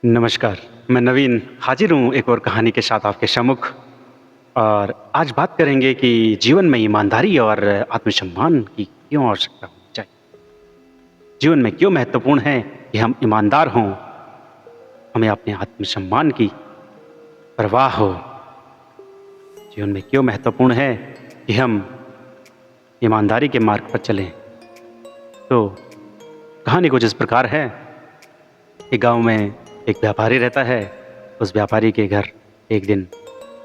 नमस्कार, मैं नवीन हाजिर हूँ एक और कहानी के साथ आपके सम्मुख। और आज बात करेंगे कि जीवन में ईमानदारी और आत्मसम्मान की क्यों आवश्यकता होनी चाहिए। जीवन में क्यों महत्वपूर्ण है कि हम ईमानदार हों, हमें अपने आत्मसम्मान की परवाह हो। जीवन में क्यों महत्वपूर्ण है कि हम ईमानदारी के मार्ग पर चलें। तो कहानी कुछ इस प्रकार है कि गाँव में एक व्यापारी रहता है। उस व्यापारी के घर एक दिन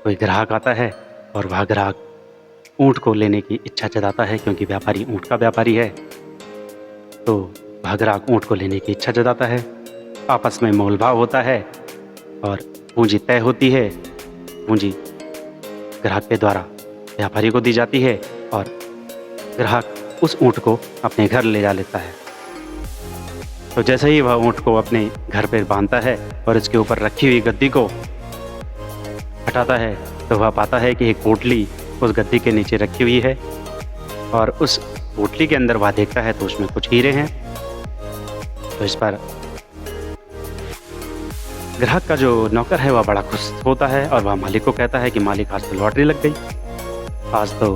कोई ग्राहक आता है और वह ग्राहक ऊँट को लेने की इच्छा जताता है, क्योंकि व्यापारी ऊँट का व्यापारी है। तो वह ग्राहक ऊँट को लेने की इच्छा जताता है। आपस में मोल-भाव होता है और पूँजी तय होती है। पूँजी ग्राहक के द्वारा व्यापारी को दी जाती है और ग्राहक उस ऊँट को अपने घर ले जा लेता है। तो जैसे ही वह ऊँट को अपने घर पे बाँधता है और उसके ऊपर रखी हुई गद्दी को हटाता है, तो वह पाता है कि एक पोटली उस गद्दी के नीचे रखी हुई है और उस पोटली के अंदर वह देखता है तो उसमें कुछ हीरे हैं। तो इस पर ग्राहक का जो नौकर है वह बड़ा खुश होता है और वह मालिक को कहता है कि मालिक, आज तो लॉटरी लग गई। आज तो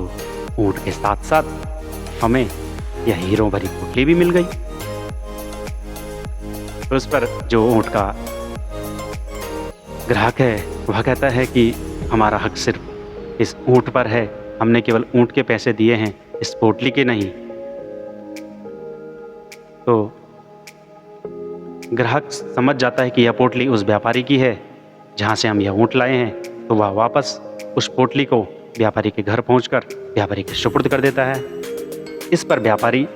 ऊँट के साथ साथ हमें यह हीरों भरी पोटली भी मिल गई। तो उस पर जो ऊँट का ग्राहक है वह कहता है कि हमारा हक सिर्फ इस ऊँट पर है, हमने केवल ऊँट के पैसे दिए हैं, इस पोटली के नहीं। तो ग्राहक समझ जाता है कि यह पोटली उस व्यापारी की है जहाँ से हम यह ऊँट लाए हैं। तो वह वापस उस पोटली को व्यापारी के घर पहुँचकर व्यापारी के सुपुर्द कर देता है। इस पर व्यापारी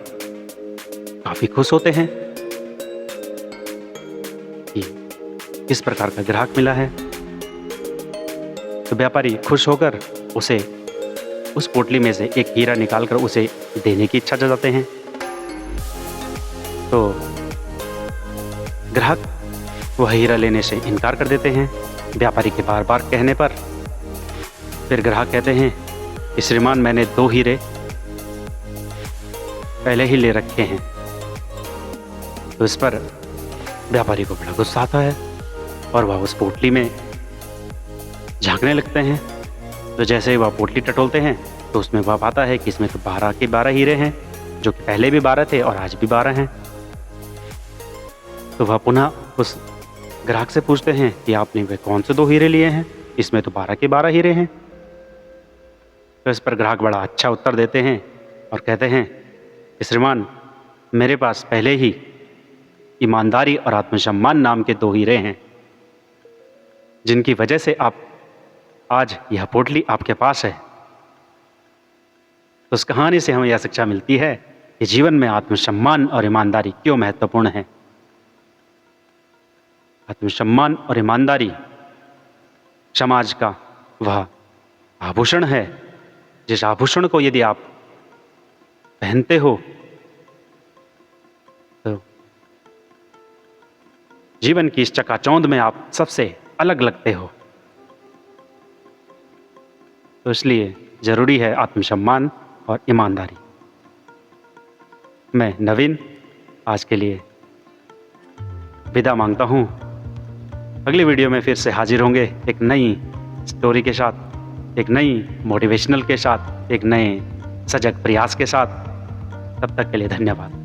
काफ़ी खुश होते हैं कि किस प्रकार का ग्राहक मिला है। तो व्यापारी खुश होकर उसे उस पोटली में से एक हीरा निकालकर उसे देने की इच्छा जताते हैं। तो ग्राहक वह हीरा लेने से इनकार कर देते हैं व्यापारी के बार बार कहने पर। फिर ग्राहक कहते हैं कि श्रीमान, मैंने 2 हीरे पहले ही ले रखे हैं। तो इस पर व्यापारी को बड़ा गुस्सा आता है और वह उस पोटली में झांकने लगते हैं। तो जैसे ही वह पोटली टटोलते हैं तो उसमें वह पाता है कि इसमें तो 12 के 12 हीरे हैं, जो कि पहले भी 12 थे और आज भी 12 हैं। तो वह पुनः उस ग्राहक से पूछते हैं कि आपने वे कौन से 2 हीरे लिए हैं, इसमें तो 12 के 12 हीरे हैं। तो इस पर ग्राहक बड़ा अच्छा उत्तर देते हैं और कहते हैं कि श्रीमान, मेरे पास पहले ही ईमानदारी और आत्मसम्मान नाम के 2 हीरे हैं, जिनकी वजह से आप आज यह पोटली आपके पास है। तो उस कहानी से हमें यह शिक्षा मिलती है कि जीवन में आत्मसम्मान और ईमानदारी क्यों महत्वपूर्ण है। आत्मसम्मान और ईमानदारी समाज का वह आभूषण है, जिस आभूषण को यदि आप पहनते हो तो जीवन की इस चकाचौंध में आप सबसे अलग लगते हो। तो इसलिए जरूरी है आत्मसम्मान और ईमानदारी। मैं नवीन आज के लिए विदा मांगता हूँ। अगली वीडियो में फिर से हाजिर होंगे एक नई स्टोरी के साथ, एक नई मोटिवेशनल के साथ, एक नए सजग प्रयास के साथ। तब तक के लिए धन्यवाद।